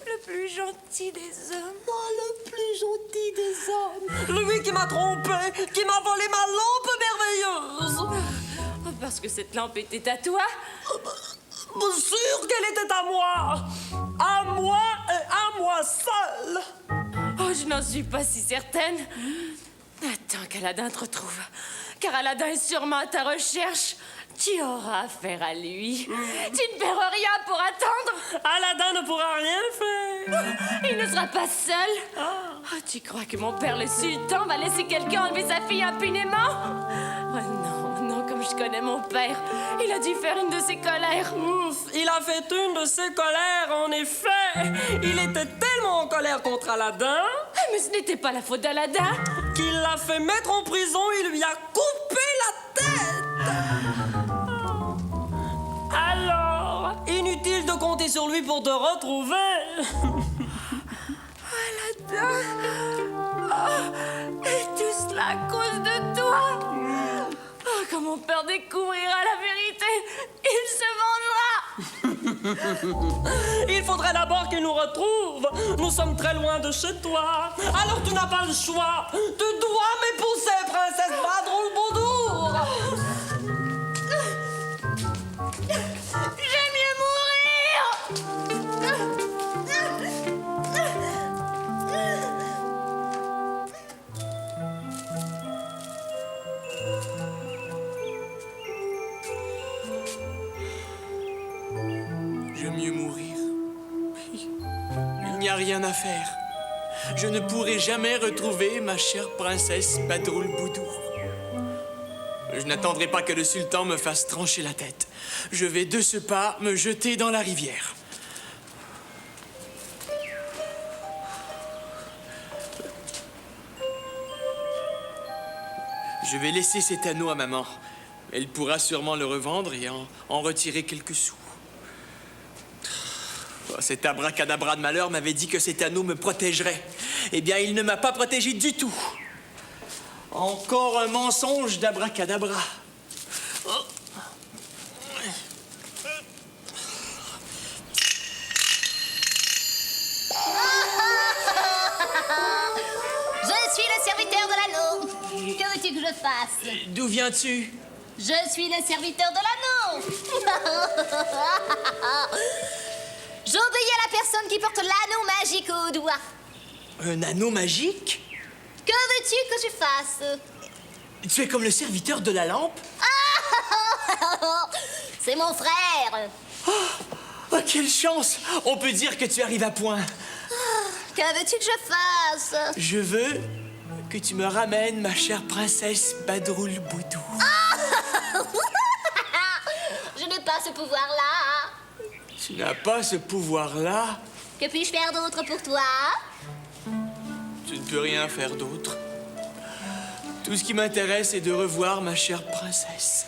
Le plus gentil des hommes. Oh, le plus gentil des hommes. Lui qui m'a trompé, qui m'a volé ma lampe merveilleuse. Parce que cette lampe était à toi? Bien sûr qu'elle était à moi. À moi et à moi seule. Oh, je n'en suis pas si certaine. Attends qu'Aladin te retrouve. Car Aladin est sûrement à ta recherche. Tu auras affaire à lui. Tu ne perds rien pour attendre. Aladdin ne pourra rien faire. Il ne sera pas seul. Oh, tu crois que mon père, le sultan, va laisser quelqu'un enlever sa fille impunément? Oh non, non, comme je connais mon père. Il a dû faire une de ses colères. Il a fait une de ses colères, en effet. Il était tellement en colère contre Aladdin Mais ce n'était pas la faute d'Aladin. qu'il l'a fait mettre en prison et lui a coupé la tête. Alors, inutile de compter sur lui pour te retrouver. Aladin. Oh, et tout cela à cause de toi. Oh, quand mon père découvrira la vérité, il se vengera. Il faudrait d'abord qu'il nous retrouve. Nous sommes très loin de chez toi. Alors tu n'as pas le choix. Tu dois m'épouser, princesse Badroul Boudour. J'aime mieux mourir. J'aime mieux mourir. Il n'y a rien à faire. Je ne pourrai jamais retrouver ma chère princesse Badroul Boudour. Je n'attendrai pas que le sultan me fasse trancher la tête. Je vais de ce pas me jeter dans la rivière. Je vais laisser cet anneau à maman. Elle pourra sûrement le revendre et en retirer quelques sous. Oh, cet abracadabra de malheur m'avait dit que cet anneau me protégerait. Eh bien, il ne m'a pas protégé du tout. Encore un mensonge d'abracadabra. Oh. Je suis le serviteur de l'anneau. Que veux-tu que je fasse? D'où viens-tu? Je suis le serviteur de l'anneau. J'obéis à la personne qui porte l'anneau magique au doigt. Un anneau magique? Que veux-tu que je fasse? Tu es comme le serviteur de la lampe? C'est mon frère. Oh, quelle chance! On peut dire que tu arrives à point. Que veux-tu que je fasse? Je veux que tu me ramènes ma chère princesse Badroul Boudour. Je n'ai pas ce pouvoir-là. Tu n'as pas ce pouvoir-là? Que puis-je faire d'autre pour toi? Tu ne peux rien faire d'autre. Tout ce qui m'intéresse est de revoir ma chère princesse.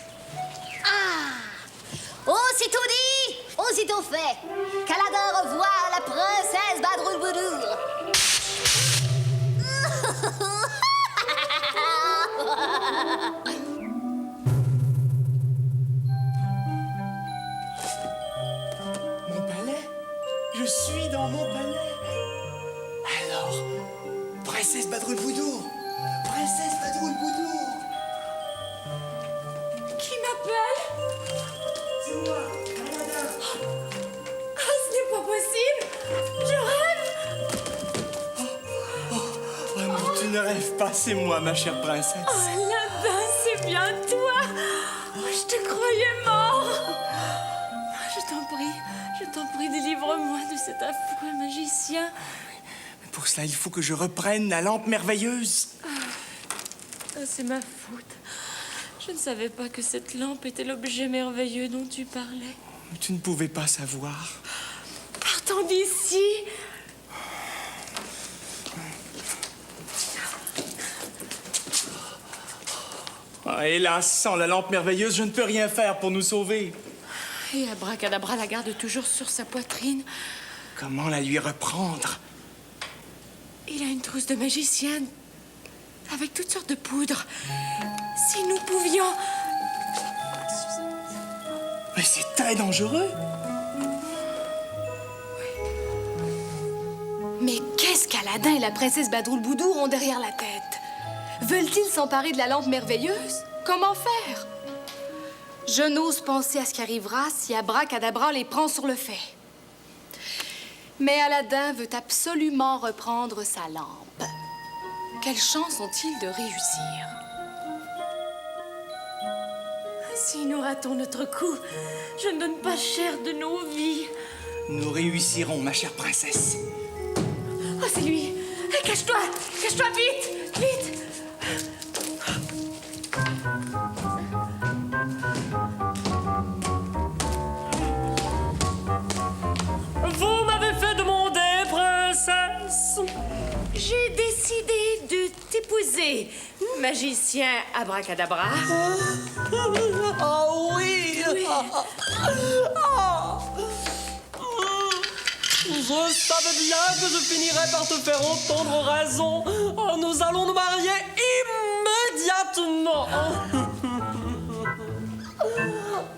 Aussitôt dit, aussitôt fait. Qu'Aladin revoie la princesse Badroul Boudour. Mon palais? Je suis dans mon palais. Alors, princesse Badroul Boudour, princesse Badroul Boudour. m'appelle? Ah, ce n'est pas possible! Je rêve! Oh non, tu ne rêves pas, c'est moi, ma chère princesse. Oh, Aladin, c'est bien toi! Oh, je te croyais mort! Je t'en prie, délivre-moi de cet affreux magicien. Pour cela, il faut que je reprenne la lampe merveilleuse. Ah, c'est ma faute. Je ne savais pas que cette lampe était l'objet merveilleux dont tu parlais. Tu ne pouvais pas savoir. Partons d'ici. Ah, hélas, sans la lampe merveilleuse, je ne peux rien faire pour nous sauver. Et Abracadabra la garde toujours sur sa poitrine. Comment la lui reprendre? Il a une trousse de magicien avec toutes sortes de poudres. Si nous pouvions... Mais c'est très dangereux. Mais qu'est-ce qu'Aladin et la princesse Badroulboudour ont derrière la tête? Veulent-ils s'emparer de la lampe merveilleuse? Comment faire? Je n'ose penser à ce qui arrivera si Abracadabra les prend sur le fait. Mais Aladin veut absolument reprendre sa lampe. Quelle chance ont-ils de réussir? Si nous ratons notre coup, je ne donne pas cher de nos vies. Nous réussirons, ma chère princesse. Oh, c'est lui. Cache-toi! Cache-toi vite! Vite! Vous m'avez fait demander, princesse. J'ai décidé de t'épouser, magicien Abracadabra. Oh oui, Je savais bien que je finirais par te faire entendre raison. Oh, nous allons nous marier immédiatement.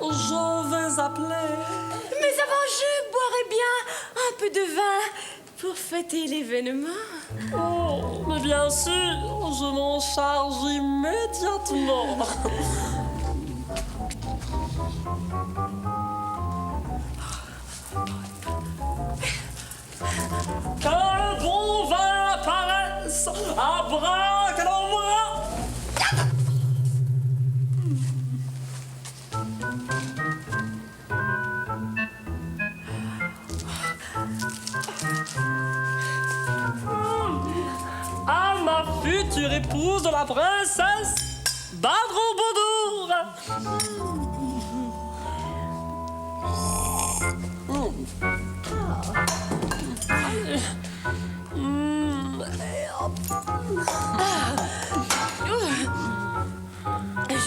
Je vais appeler. Mais avant, je boirais bien un peu de vin pour fêter l'événement. Oh, mais bien sûr, je m'en charge immédiatement. Qu'un bon vin apparaisse! Abracadabra! À ma future épouse de la princesse Badroulboudour!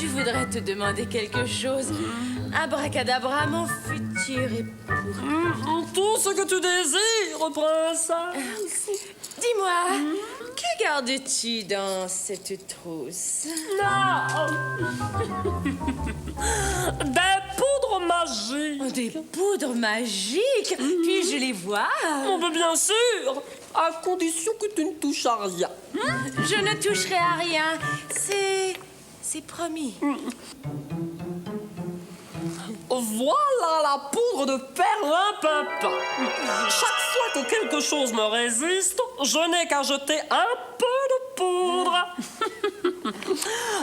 Je voudrais te demander quelque chose. Abracadabra, mon futur époux. Tout ce que tu désires, princesse. Dis-moi, que gardes-tu dans cette trousse? Des poudres magiques. Oh, des poudres magiques? Puis-je les voir? On peut bien sûr, à condition que tu ne touches à rien. Je ne toucherai à rien. C'est promis. Voilà la poudre de perlimpinpin. Chaque fois que quelque chose me résiste, je n'ai qu'à jeter un peu de poudre.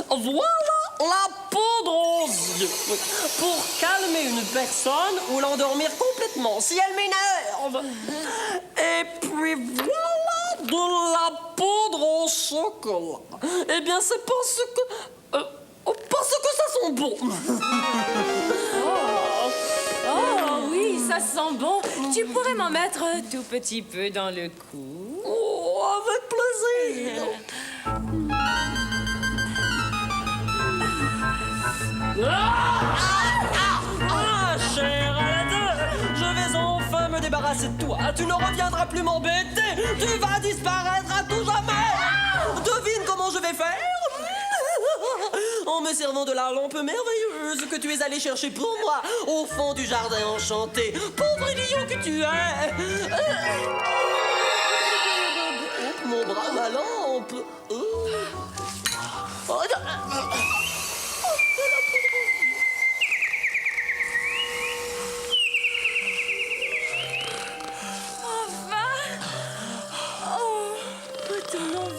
Voilà la poudre aux yeux. Pour calmer une personne ou l'endormir complètement si elle m'énerve. Et puis voilà de la poudre au chocolat. Eh bien, c'est parce que ça sent bon. Oh oui, ça sent bon. Tu pourrais m'en mettre un tout petit peu dans le cou? Oh, avec plaisir. Cher Aladin, je vais enfin me débarrasser de toi. Tu ne reviendras plus m'embêter. Tu vas disparaître à tout jamais. Devine comment je vais faire? En me servant de la lampe merveilleuse que tu es allé chercher pour moi au fond du jardin enchanté. Pauvre idiot que tu es! Mon bras, ma lampe!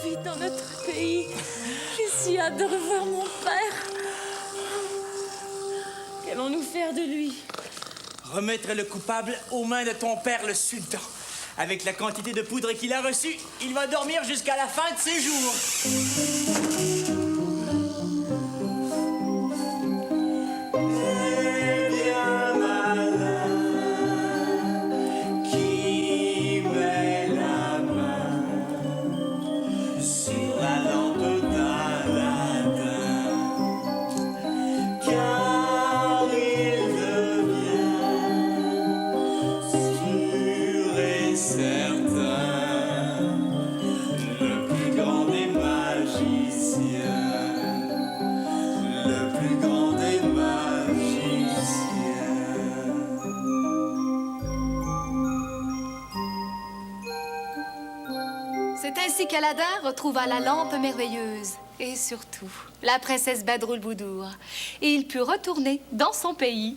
vite dans notre pays. J'ai si hâte de revoir mon père. Qu'allons-nous faire de lui? Remettre le coupable aux mains de ton père, le sultan. Avec la quantité de poudre qu'il a reçue, il va dormir jusqu'à la fin de ses jours. C'est ainsi qu'Aladin retrouva la lampe merveilleuse et surtout la princesse Badroulboudour. Et il put retourner dans son pays.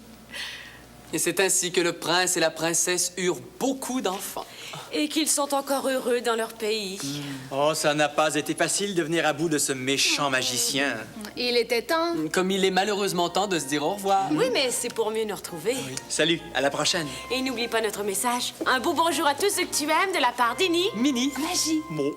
Et c'est ainsi que le prince et la princesse eurent beaucoup d'enfants. Et qu'ils sont encore heureux dans leur pays. Oh, ça n'a pas été facile de venir à bout de ce méchant magicien. Il était temps. Comme il est malheureusement temps de se dire au revoir. Oui, mais c'est pour mieux nous retrouver. Salut, à la prochaine. Et n'oublie pas notre message. Un beau bonjour à tous ceux que tu aimes de la part d'Innie. Minnie. Magie. Bon.